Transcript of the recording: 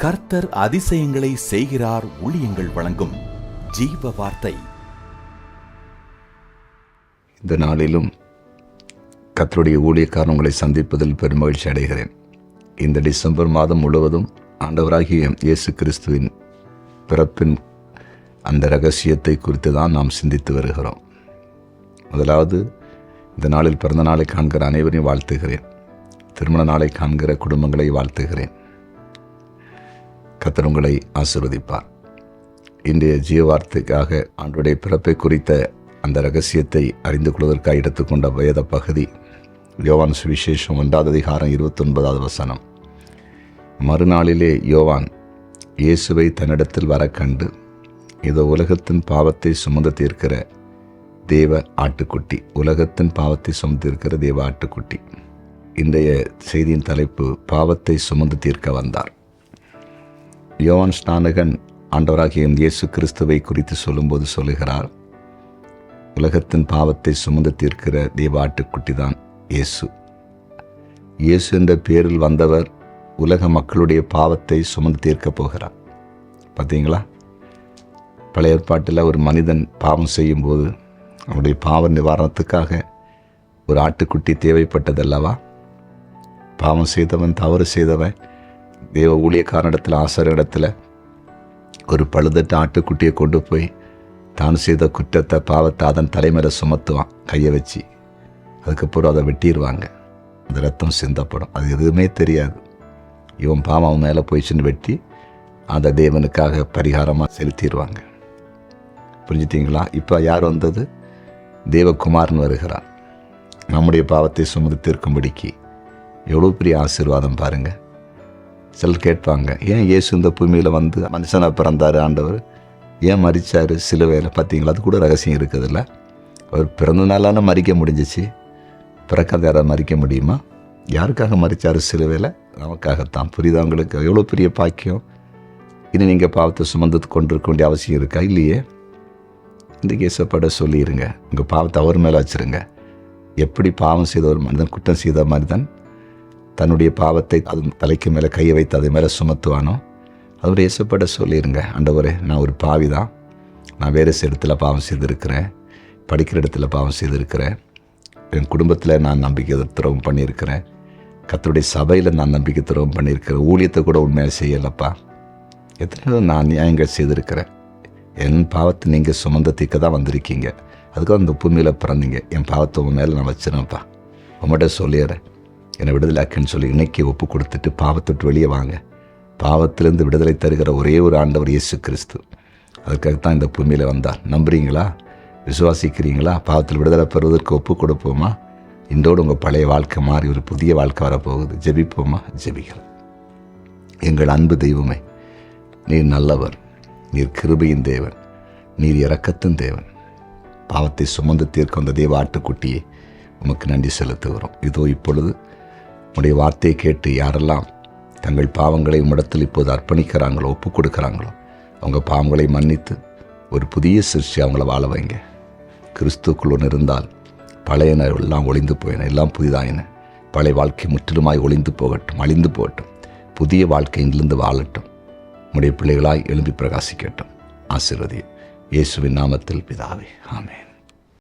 கர்த்தர் அதிசயங்களை செய்கிறார். ஊழியங்கள் வழங்கும் ஜீவ வார்த்தை. இந்த நாளிலும் கர்த்தருடைய ஊழியக்காரன் உங்களை சந்திப்பதில் பெருமகிழ்ச்சி அடைகிறேன். இந்த டிசம்பர் மாதம் முழுவதும் ஆண்டவராகிய இயேசு கிறிஸ்துவின் பிறப்பின் அந்த இரகசியத்தை குறித்து தான் நாம் சிந்தித்து வருகிறோம். முதலாவது, இந்த நாளில் பிறந்த நாளை காண்கிற அனைவரையும் வாழ்த்துகிறேன். திருமண நாளை காண்கிற குடும்பங்களை வாழ்த்துகிறேன். கர்த்தர் உங்களை ஆசீர்வதிப்பார். இன்றைய ஜீவ வார்த்தைக்காக ஆண்டுடைய பிறப்பை குறித்த அந்த இரகசியத்தை அறிந்து கொள்வதற்காக எடுத்துக்கொண்ட வேத பகுதி யோவான் சுவிசேஷம் 1 அதிகாரம் 29வது வசனம். மறுநாளிலே யோவான் இயேசுவை தன்னிடத்தில் வர கண்டு, இதோ உலகத்தின் பாவத்தை சுமந்து தீர்க்கிற தேவ ஆட்டுக்குட்டி, உலகத்தின் பாவத்தை சுமந்து தீர்க்கிற தேவ ஆட்டுக்குட்டி. இன்றைய செய்தியின் தலைப்பு, பாவத்தை சுமந்து தீர்க்க வந்தார். யோவான் ஸ்நானகன் ஆண்டவராகிய இயேசு கிறிஸ்துவை குறித்து சொல்லும்போது சொல்லுகிறார், உலகத்தின் பாவத்தை சுமந்து தீர்க்கிற தேவ ஆட்டுக்குட்டி தான் இயேசு. இயேசு என்ற பேரில் வந்தவர் உலக மக்களுடைய பாவத்தை சுமந்து தீர்க்க போகிறார். பார்த்தீங்களா? பழைய ஏற்பாட்டில் ஒரு மனிதன் பாவம் செய்யும்போது அவனுடைய பாவ நிவாரணத்துக்காக ஒரு ஆட்டுக்குட்டி தேவைப்பட்டதல்லவா? பாவம் செய்தவன், தவறு செய்தவன் தேவ ஊழியக்காரனிடத்தில், ஆசாரியனிடத்தில் ஒரு பழுதட்ட ஆட்டுக்குட்டியை கொண்டு போய் தான் செய்த குற்றத்தை, பாவத்தை அதன் தலைமையில் சுமத்துவான் கையை வச்சு. அதுக்கப்புறம் அதை வெட்டிடுவாங்க. அந்த ரத்தம் சிந்தப்படும். அது எதுவுமே தெரியாது. இவன் பாவம் அவன் மேலே போயிடுச்சுன்னு வெட்டி அந்த தேவனுக்காக பரிகாரமாக செலுத்திடுவாங்க. புரிஞ்சுட்டிங்களா? இப்போ யார் வந்தது? தேவகுமாரன் வருகிறார் நம்முடைய பாவத்தை சுமந்து தீர்க்கும்படிக்கு. எவ்வளோ பெரிய ஆசீர்வாதம் பாருங்கள். சிலர் கேட்பாங்க, ஏன் இயேசு இந்த பூமியில் வந்து மனுஷனாக பிறந்தார், ஆண்டவர் ஏன் மரித்தார் சிலுவையில்? பார்த்தீங்களா? அது கூட ரகசியம் இருக்குதுல்ல. அவர் பிறந்த நாளான மறிக்க முடிஞ்சிச்சு, பிறக்காத யாராவது மறிக்க முடியுமா? யாருக்காக மரித்தார் சிலுவையில்? நமக்காகத்தான். புரியுதா உங்களுக்கு? எவ்வளோ பெரிய பாக்கியம். இனி நீங்கள் பாவத்தை சுமந்து கொண்டிருக்க வேண்டிய அவசியம் இருக்கா? இல்லையே. இன்றைக்கு இயேசுப்பட சொல்லிடுங்க, உங்கள் பாவத்தை அவர் மேலே வச்சுருங்க. எப்படி பாவம் செய்த ஒரு மனிதன், குற்றம் செய்த மனிதன் தன்னுடைய பாவத்தை அது தலைக்கு மேலே கையை வைத்து அதை மேலே சுமத்துவானோ, அவர் இயேசுப்பட சொல்லிடுங்க, ஆண்டவரே நான் ஒரு பாவி தான், நான் வேறு இடத்துல பாவம் செய்திருக்கிறேன், படிக்கிற இடத்துல பாவம் செய்திருக்கிறேன், என் குடும்பத்தில் நான் நம்பிக்கை துரோகம் பண்ணியிருக்கிறேன், கர்த்தருடைய சபையில் நான் நம்பிக்கை துரோகம் பண்ணியிருக்கிறேன், ஊழியத்தை கூட உண்மையாக செய்யலப்பா, எத்தனையோ நான் நியாயங்கள் செய்திருக்கிறேன், என் பாவத்தை நீங்கள் சுமந்த தீர்க்க தான் வந்திருக்கீங்க, அதுக்காக அந்த பூமியில் பிறந்தீங்க, என் பாவத்தை உன் மேலே நான் வச்சிருப்பா, உங்கள்கிட்ட சொல்லிடுறேன், என்னை விடுதலாக்குன்னு சொல்லி இன்னைக்கு ஒப்பு கொடுத்துட்டு பாவத்தை விட்டு வெளியே வாங்க. பாவத்திலேருந்து விடுதலை தருகிற ஒரே ஒரு ஆண்டவர் இயேசு கிறிஸ்து. அதுக்காகத்தான் இந்த பூமியில் வந்தார். நம்புறீங்களா? விசுவாசிக்கிறீங்களா? பாவத்தில் விடுதலை பெறுவதற்கு ஒப்பு கொடுப்போமா? இன்றோடு உங்கள் பழைய வாழ்க்கை மாறி ஒரு புதிய வாழ்க்கை வரப்போகுது. ஜெபிப்போமா? ஜெபிக்கலாம். எங்கள் அன்பு தெய்வமே, நீர் நல்லவர், நீர் கிருபையின் தேவன், நீர் இரக்கத்தின் தேவன். பாவத்தை சுமந்து தீர்க்க வந்த தேவ ஆட்டுக்குட்டியே, உமக்கு நன்றி செலுத்துகிறோம். இதோ இப்பொழுது உடைய வார்த்தையை கேட்டு யாரெல்லாம் தங்கள் பாவங்களை உம்மிடத்தில் இப்போது அர்ப்பணிக்கிறாங்களோ, ஒப்பு கொடுக்குறாங்களோ, அவங்க பாவங்களை மன்னித்து ஒரு புதிய சிருஷ்டி அவங்கள வாழ வைங்க. கிறிஸ்துக்குள் ஒன்று இருந்தால் பழையன எல்லாம் ஒளிந்து போயின, எல்லாம் புதிதாயின. பழைய வாழ்க்கை முற்றிலுமாய் ஒளிந்து போகட்டும், அழிந்து போகட்டும். புதிய வாழ்க்கையிலிருந்து வாழட்டும். உம்முடைய பிள்ளைகளாய் எழும்பி பிரகாசிக்கட்டும். ஆசீர்வதியும். இயேசுவின் நாமத்தில் பிதாவே, ஆமென்.